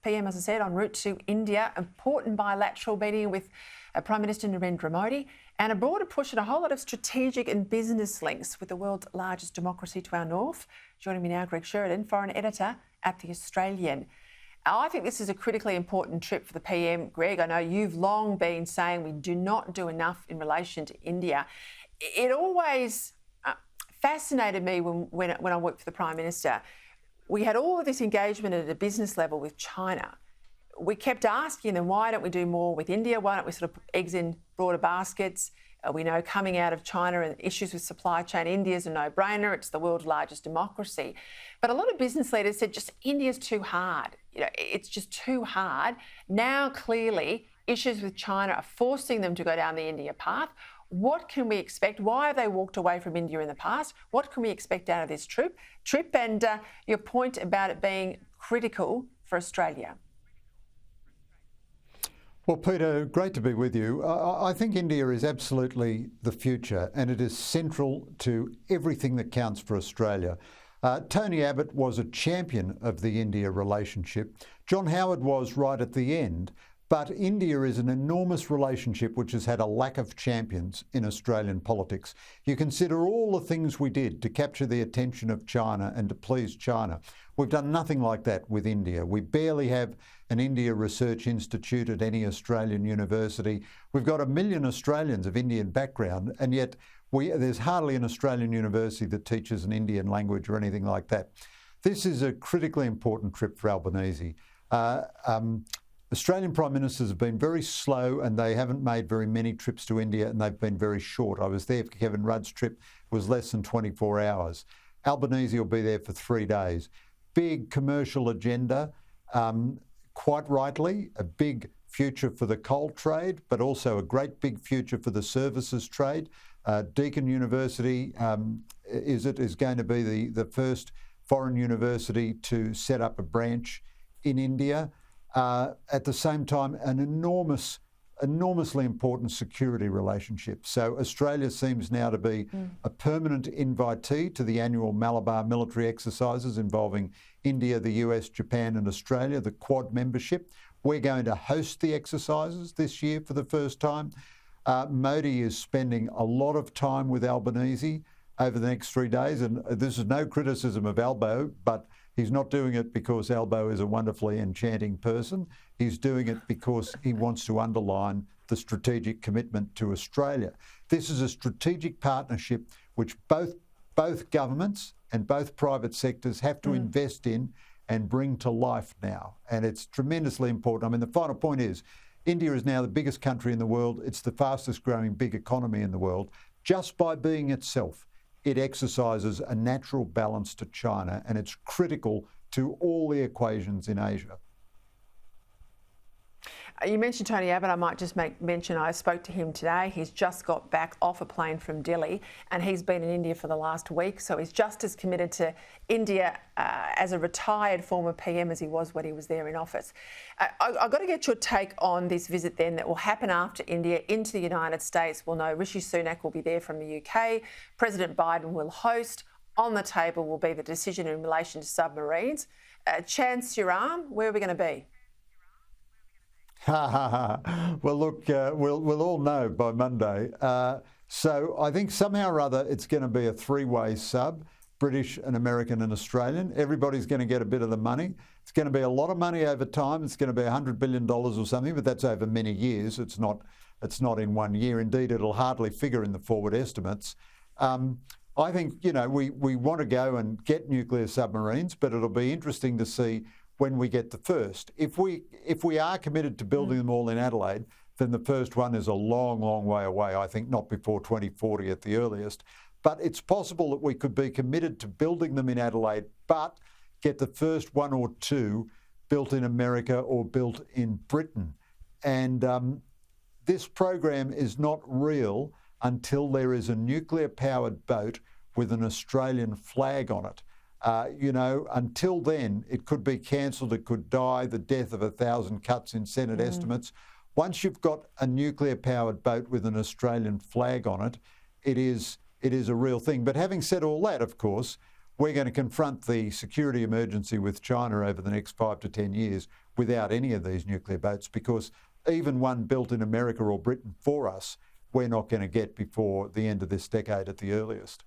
PM, as I said, en route to India. Important bilateral meeting with Prime Minister Narendra Modi, and a broader push at a whole lot of strategic and business links with the world's largest democracy to our north. Joining me now, Greg Sheridan, foreign editor at The Australian. I think this is a critically important trip for the PM. Greg, I know you've long been saying we do not do enough in relation to India. It always fascinated me when I worked for the Prime Minister. We had all of this engagement at a business level with China. We kept asking them, why don't we do more with India? Why don't we sort of put eggs in broader baskets? We know coming out of China and issues with supply chain, India's a no-brainer. It's the world's largest democracy. But a lot of business leaders said just India's too hard. It's just too hard. Now, clearly, issues with China are forcing them to go down the India path. What can we expect? Why have they walked away from India in the past? What can we expect out of this trip? And your point about it being critical for Australia. Well, Peter, great to be with you. I think India is absolutely the future, and it is central to everything that counts for Australia. Tony Abbott was a champion of the India relationship. John Howard was right at the end. But India is an enormous relationship which has had a lack of champions in Australian politics. You consider all the things we did to capture the attention of China and to please China. We've done nothing like that with India. We barely have an India Research Institute at any Australian university. We've got 1 million Australians of Indian background, and yet there's hardly an Australian university that teaches an Indian language or anything like that. This is a critically important trip for Albanese. Australian Prime Ministers have been very slow and they haven't made very many trips to India, and they've been very short. I was there for Kevin Rudd's trip, it was less than 24 hours. Albanese will be there for 3 days. Big commercial agenda, quite rightly, a big future for the coal trade, but also a great big future for the services trade. Deakin University is going to be the first foreign university to set up a branch in India. At the same time, an enormously important security relationship. So Australia seems now to be a permanent invitee to the annual Malabar military exercises involving India, the US, Japan and Australia, the Quad membership. We're going to host the exercises this year for the first time. Modi is spending a lot of time with Albanese over the next 3 days, and this is no criticism of Albo, but he's not doing it because Albo is a wonderfully enchanting person. He's doing it because he wants to underline the strategic commitment to Australia. This is a strategic partnership which both governments and both private sectors have to invest in and bring to life now. And it's tremendously important. I mean, the final point is, India is now the biggest country in the world. It's the fastest growing big economy in the world. Just by being itself, it exercises a natural balance to China, and it's critical to all the equations in Asia. You mentioned Tony Abbott. I might just mention I spoke to him today. He's just got back off a plane from Delhi, and he's been in India for the last week. So he's just as committed to India as a retired former PM as he was when he was there in office. I've got to get your take on this visit then that will happen after India into the United States. We'll know Rishi Sunak will be there from the UK. President Biden will host. On the table will be the decision in relation to submarines. Chance your arm, where are we going to be? Well, look, we'll all know by Monday. So I think somehow or other it's going to be a three-way sub, British and American and Australian. Everybody's going to get a bit of the money. It's going to be a lot of money over time. It's going to be $100 billion or something, but that's over many years. It's not in 1 year. Indeed, it'll hardly figure in the forward estimates. I think, we want to go and get nuclear submarines, but it'll be interesting to see when we get the first. If we are committed to building them all in Adelaide, then the first one is a long, long way away. I think not before 2040 at the earliest. But it's possible that we could be committed to building them in Adelaide, but get the first one or two built in America or built in Britain. And this program is not real until there is a nuclear-powered boat with an Australian flag on it. Until then, it could be cancelled, it could die, the death of 1,000 cuts in Senate estimates. Once you've got a nuclear-powered boat with an Australian flag on it, it is a real thing. But having said all that, of course, we're going to confront the security emergency with China over the next 5 to 10 years without any of these nuclear boats, because even one built in America or Britain for us, we're not going to get before the end of this decade at the earliest.